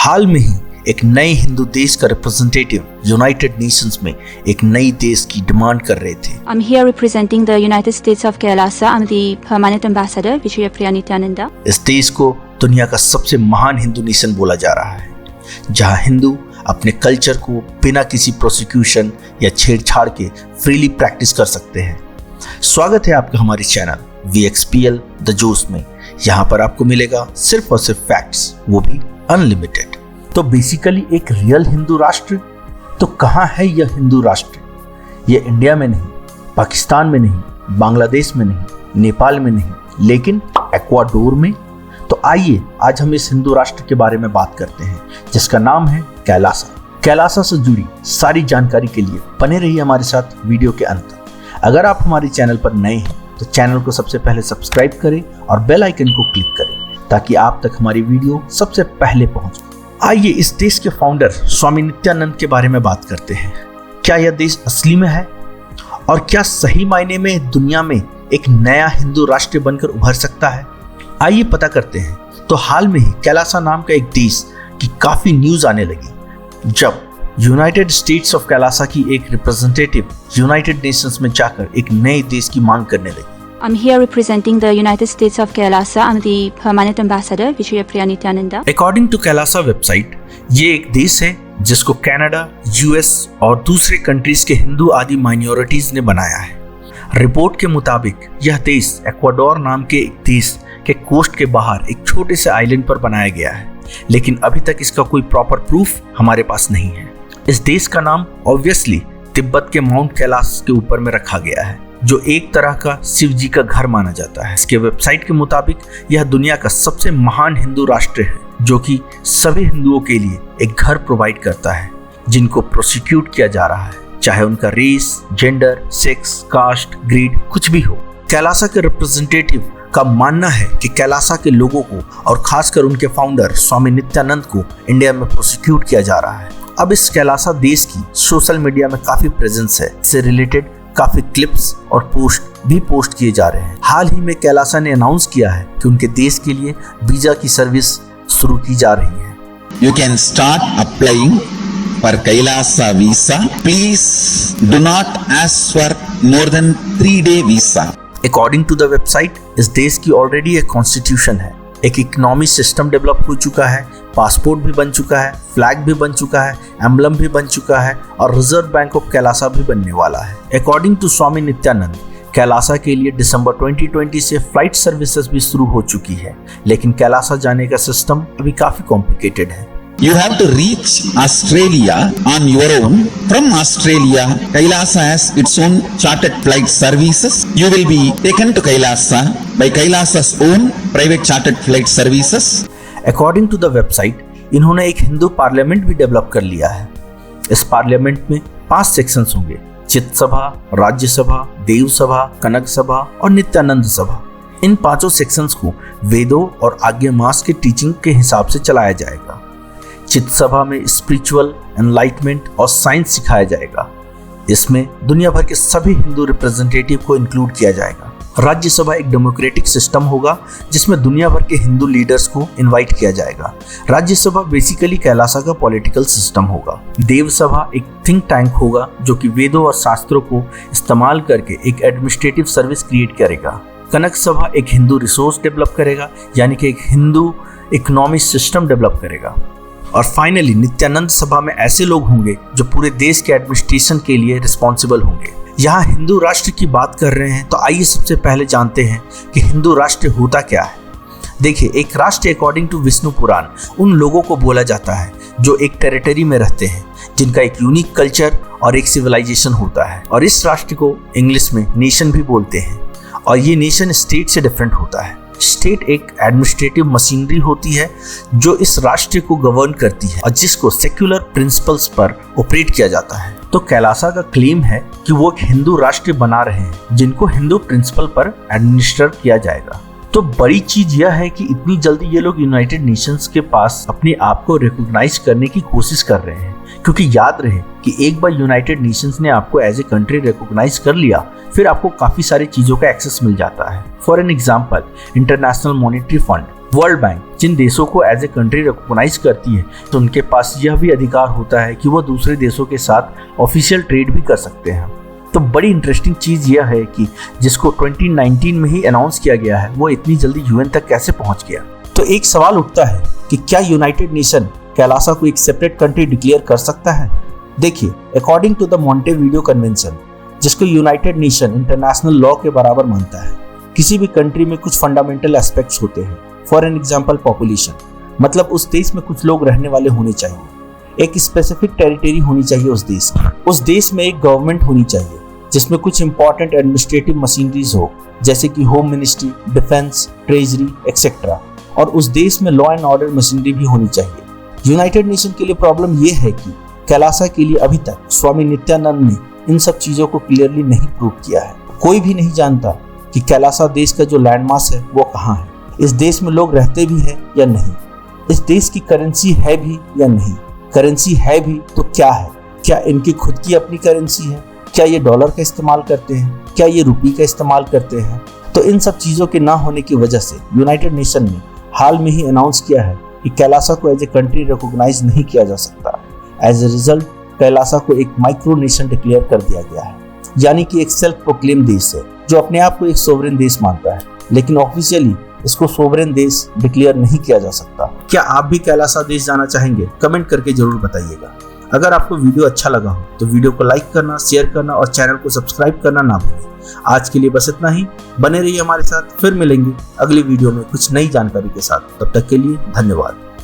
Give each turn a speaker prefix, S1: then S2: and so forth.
S1: हाल में ही एक नए हिंदू देश का रिप्रेजेंटेटिव यूनाइटेड नेशंस में एक नई देश की डिमांड कर रहे थे।
S2: I'm here representing the United States of Kailasa. I'm the permanent ambassador, Vijayapriya Nityananda.
S1: इस देश को दुनिया का सबसे महान हिंदू नेशन बोला जा रहा है, जहां हिंदू अपने कल्चर को बिना किसी प्रोसिक्यूशन या छेड़छाड़ के फ्रीली प्रैक्टिस कर सकते हैं। स्वागत है आपका हमारे चैनल VXPL द जोश में। यहाँ पर आपको मिलेगा सिर्फ और सिर्फ फैक्ट्स, वो भी अनलिमिटेड। तो बेसिकली एक रियल हिंदू राष्ट्र तो कहाँ है यह हिंदू राष्ट्र? यह इंडिया में नहीं, पाकिस्तान में नहीं, बांग्लादेश में नहीं, नेपाल में नहीं, लेकिन इक्वाडोर में। तो आइए आज हम इस हिंदू राष्ट्र के बारे में बात करते हैं, जिसका नाम है कैलासा। कैलासा से जुड़ी सारी जानकारी के लिए बने रहिए हमारे साथ वीडियो के अंत तक। अगर आप हमारे चैनल पर नए हैं तो चैनल को सबसे पहले सब्सक्राइब करें और बेल आइकन को क्लिक करें ताकि आप तक हमारी वीडियो सबसे पहले पहुंचे। आइए इस देश के फाउंडर स्वामी नित्यानंद के बारे में बात करते हैं। क्या यह देश असली में है और क्या सही मायने में दुनिया में एक नया हिंदू राष्ट्र बनकर उभर सकता है? आइए पता करते हैं। तो हाल में ही कैलासा नाम का एक देश की काफी न्यूज आने लगी, जब यूनाइटेड स्टेट्स ऑफ कैलासा की एक रिप्रेजेंटेटिव यूनाइटेड नेशंस में जाकर एक नए देश की मांग करने लगी।
S2: I'm here representing the United States of Kailasa. I'm the permanent ambassador, Vijayapriya Nityananda.
S1: According to Kailasa website, ये एक देश है जिसको कनाडा, US और दूसरे कंट्रीज के हिंदू आदि माइनॉरिटीज ने बनाया है। रिपोर्ट के मुताबिक यह देश इक्वाडोर नाम के एक देश के कोस्ट के बाहर एक छोटे से आइलैंड पर बनाया गया है, लेकिन अभी तक इसका कोई प्रॉपर प्रूफ हमारे पास नहीं है। इस देश का नाम ऑब्वियसली तिब्बत के माउंट कैलाश के ऊपर में रखा गया है, जो एक तरह का शिव जी का घर माना जाता है। इसके वेबसाइट के मुताबिक यह दुनिया का सबसे महान हिंदू राष्ट्र है, जो कि सभी हिंदुओं के लिए एक घर प्रोवाइड करता है जिनको प्रोसिक्यूट किया जा रहा है, चाहे उनका race, gender, sex, caste, greed कुछ भी हो। कैलासा के रिप्रेजेंटेटिव का मानना है कि कैलासा के लोगों को और खासकर उनके फाउंडर स्वामी नित्यानंद को इंडिया में प्रोसिक्यूट किया जा रहा है। अब इस कैलासा देश की सोशल मीडिया में काफी प्रेजेंस है। इससे रिलेटेड काफी क्लिप्स और पोस्ट भी पोस्ट किए जा रहे हैं। हाल ही में कैलासा ने अनाउंस किया है कि उनके देश के लिए वीजा की सर्विस शुरू की जा रही है।
S3: You can start applying for Kailasa visa. Please do not ask for more than 3-day visa.
S1: According to the website, इस देश की ऑलरेडी एक कॉन्स्टिट्यूशन है, एक इकोनॉमी सिस्टम डेवलप हो चुका है, पासपोर्ट भी बन चुका है, फ्लैग भी बन चुका है, एम्बलम भी बन चुका है और रिजर्व बैंक ऑफ कैलासा भी बनने वाला है। अकॉर्डिंग टू स्वामी नित्यानंद, कैलासा के लिए दिसंबर 2020 से फ्लाइट सर्विसेज भी शुरू हो चुकी है, लेकिन कैलासा जाने का सिस्टम अभी काफी कॉम्प्लिकेटेड है।
S3: You have to reach Australia on your own. From Australia, Kailasa has its own chartered flight services. You will be taken to Kailasa by Kailasa's own private chartered flight services.
S1: According to the website, इन्होंने एक Hindu parliament भी develop कर लिया है। इस parliament में 5 sections होंगे: चित्त सभा, राज्य सभा, देव सभा, कनक सभा और नित्यानंद सभा। इन 5 सेक्शंस को वेदों और आज्ञा मास के टीचिंग के हिसाब से चलाया जाएगा। चित्त सभा में स्पिरिचुअल एनलाइटमेंट और साइंस सिखाया जाएगा। इसमें दुनिया भर के सभी हिंदू रिप्रेजेंटेटिव को इंक्लूड किया जाएगा। राज्यसभा एक डेमोक्रेटिक सिस्टम होगा जिसमें दुनिया भर के हिंदू लीडर्स को इनवाइट किया जाएगा। राज्यसभा बेसिकली कैलासा का पॉलिटिकल सिस्टम होगा। देवसभा एक थिंक टैंक होगा जो कि वेदों और शास्त्रों को इस्तेमाल करके एक एडमिनिस्ट्रेटिव सर्विस क्रिएट करेगा। कनक सभा एक हिंदू रिसोर्स डेवलप करेगा, यानी कि एक हिंदू इकोनॉमिक सिस्टम डेवलप करेगा। और फाइनली नित्यानंद सभा में ऐसे लोग होंगे जो पूरे देश के एडमिनिस्ट्रेशन के लिए रिस्पॉन्सिबल होंगे। यहाँ हिंदू राष्ट्र की बात कर रहे हैं तो आइए सबसे पहले जानते हैं कि हिंदू राष्ट्र होता क्या है। देखिए, एक राष्ट्र अकॉर्डिंग टू विष्णु पुराण उन लोगों को बोला जाता है जो एक टेरिटरी में रहते हैं, जिनका एक यूनिक कल्चर और एक सिविलाइजेशन होता है। और इस राष्ट्र को इंग्लिश में नेशन भी बोलते हैं, और ये नेशन स्टेट से डिफरेंट होता है। स्टेट एक एडमिनिस्ट्रेटिव मशीनरी होती है जो इस राष्ट्र को गवर्न करती है और जिसको सेक्युलर प्रिंसिपल्स पर ऑपरेट किया जाता है। तो कैलासा का क्लेम है कि वो एक हिंदू राष्ट्र बना रहे हैं जिनको हिंदू प्रिंसिपल पर एडमिनिस्टर किया जाएगा। तो बड़ी चीज यह है कि इतनी जल्दी ये लोग यूनाइटेड नेशंस के पास अपने आप को रिकॉग्नाइज करने की कोशिश कर रहे हैं, क्योंकि याद रहे कि एक बार यूनाइटेड नेशंस ने आपको एज ए कंट्री रिकॉग्नाइज कर लिया, फिर आपको काफी सारी चीजों का एक्सेस मिल जाता है। For an example, international monetary fund world bank जिन देशों को एज ए कंट्री रिकॉग्नाइज करती है तो उनके पास यह भी अधिकार होता है कि वो दूसरे देशों के साथ ऑफिशियल ट्रेड भी कर सकते हैं। तो बड़ी इंटरेस्टिंग चीज यह है कि जिसको 2019 में ही अनाउंस किया गया है वो इतनी जल्दी यूएन तक कैसे पहुंच गया। तो एक सवाल उठता है कि क्या यूनाइटेड नेशन कैलासा को एक सेपरेट कंट्री डिक्लेयर कर सकता है। देखिए, अकॉर्डिंग टू द मॉन्टेविडियो कन्वेंशन, जिसको यूनाइटेड नेशन इंटरनेशनल लॉ के बराबर मानता है, किसी भी कंट्री में कुछ फंडामेंटल एस्पेक्ट्स होते हैं। फॉर एन एग्जाम्पल, पॉपुलेशन, मतलब उस देश में कुछ लोग रहने वाले होने चाहिए। एक स्पेसिफिक टेरिटरी होनी चाहिए उस देश में एक गवर्नमेंट होनी चाहिए जिसमें कुछ इंपॉर्टेंट एडमिनिस्ट्रेटिव मशीनरीज हो, जैसे कि home ministry, defence, treasury etcetera, और उस देश में लॉ एंड ऑर्डर मशीनरी भी होनी चाहिए। यूनाइटेड नेशन के लिए प्रॉब्लम यह है कि कैलासा के लिए अभी तक स्वामी नित्यानंद ने इन सब चीजों को क्लियरली नहीं प्रूव किया है। कोई भी नहीं जानता कि कैलासा देश का जो लैंडमास है वो कहाँ है, इस देश में लोग रहते भी हैं या नहीं, इस देश की करेंसी है भी या नहीं, करेंसी है भी तो क्या है, क्या इनकी खुद की अपनी करेंसी है, क्या ये डॉलर का इस्तेमाल करते हैं, क्या ये रुपये का इस्तेमाल करते हैं। तो इन सब चीज़ों के ना होने की वजह से यूनाइटेड नेशन ने हाल में ही अनाउंस किया है कि कैलासा को एज ए कंट्री रिकॉग्नाइज नहीं किया जा सकता। एज ए रिजल्ट कैलासा को एक माइक्रो नेशन डिक्लेयर कर दिया गया है, यानी कि एक सेल्फ प्रोक्लेम देश है जो अपने आप को एक सोवरेन देश मानता है, लेकिन ऑफिशियली इसको सोवरेन देश डिक्लेयर नहीं किया जा सकता। क्या आप भी कैलासा देश जाना चाहेंगे? कमेंट करके जरूर बताइएगा। अगर आपको वीडियो अच्छा लगा हो तो वीडियो को लाइक करना, शेयर करना और चैनल को सब्सक्राइब करना ना भूलें। आज के लिए बस इतना ही। बने रहिए हमारे साथ, फिर मिलेंगे अगली वीडियो में कुछ नई जानकारी के साथ। तब तक के लिए धन्यवाद।